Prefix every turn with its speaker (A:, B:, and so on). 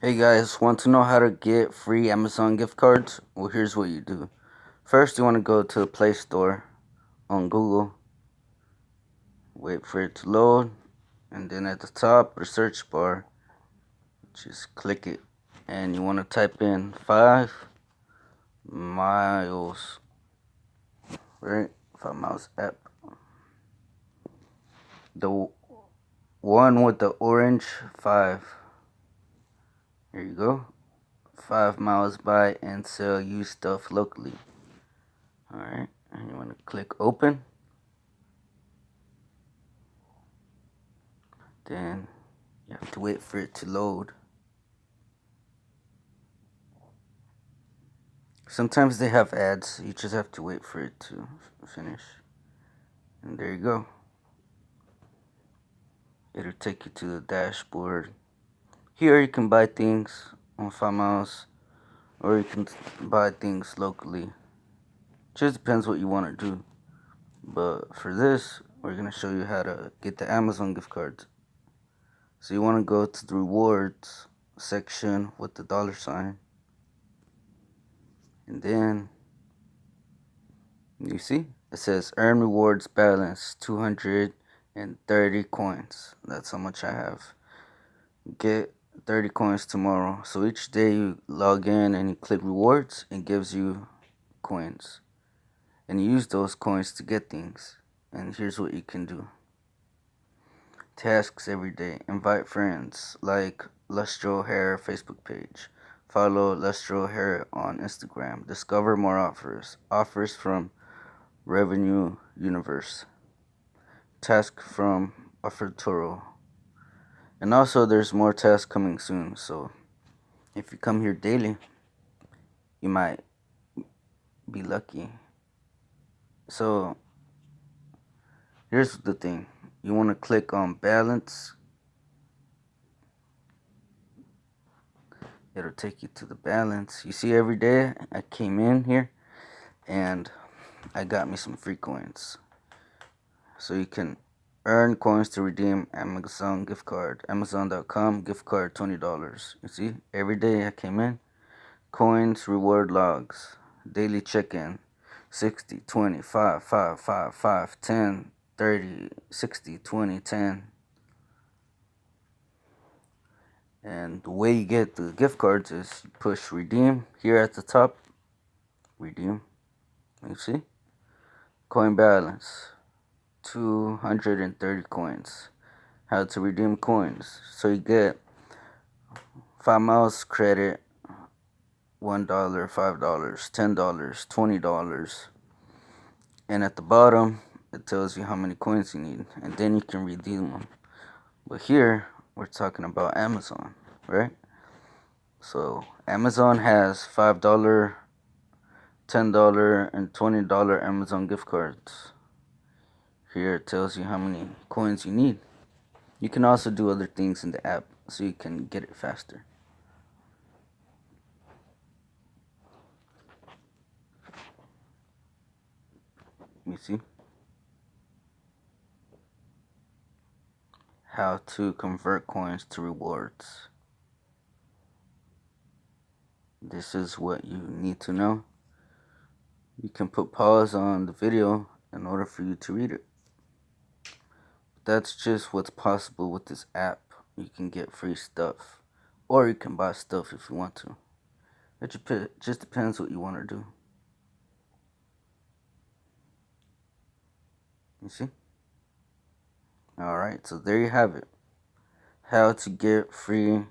A: Hey guys, want to know how to get free Amazon gift cards? Well, here's what you do. First, you want to go to the Play Store on Google, wait for it to load, and then at the top, the search bar, just click it. And you want to type in 5miles, right? 5miles app. The one with the orange 5. Here you go. 5miles buy and sell used stuff locally. Alright, and you want to click open. Then you have to wait for it to load. Sometimes they have ads. You just have to wait for it to finish. And there you go. It'll take you to the dashboard. Here you can buy things on 5miles, or you can buy things locally. Just depends what you want to do. But for this, we're going to show you how to get the Amazon gift cards. So you want to go to the rewards section with the $sign. And then you see it says earn rewards balance 230 coins. That's how much I have. Get 30 coins tomorrow. So each day you log in and you click rewards, it gives you coins. And you use those coins to get things. And here's what you can do. Tasks every day. Invite friends. Like Lustro Hair Facebook page. Follow Lustro Hair on Instagram. Discover more offers. Offers from Revenue Universe. Task from Offertoro. And also there's more tasks coming soon, so if you come here daily, you might be lucky. So here's the thing. You want to click on balance. It'll take you to the balance. You see, every day I came in here and I got me some free coins. So you can earn coins to redeem Amazon gift card. Amazon.com gift card $20. You see, every day I came in. Coins, reward logs, daily check-in, 60, 20, 5, 5, 5, 5, 10, 30, 60, 20, 10. And the way you get the gift cards is you push redeem here at the top. Redeem. You see? Coin balance. 230 coins. How to redeem coins. So you get 5miles credit. $1, $5, $10, $20. And at the bottom, it tells you how many coins you need. And then you can redeem them. But here, we're talking about Amazon, right? So Amazon has $5, $10, and $20 Amazon gift cards. Here it tells you how many coins you need. You can also do other things in the app so you can get it faster. You see? How to convert coins to rewards. This is what you need to know. You can put pause on the video in order for you to read it. That's just what's possible with this app. You can get free stuff, or you can buy stuff if you want to. It just depends what you want to do. You see? Alright, so there you have it. How to get free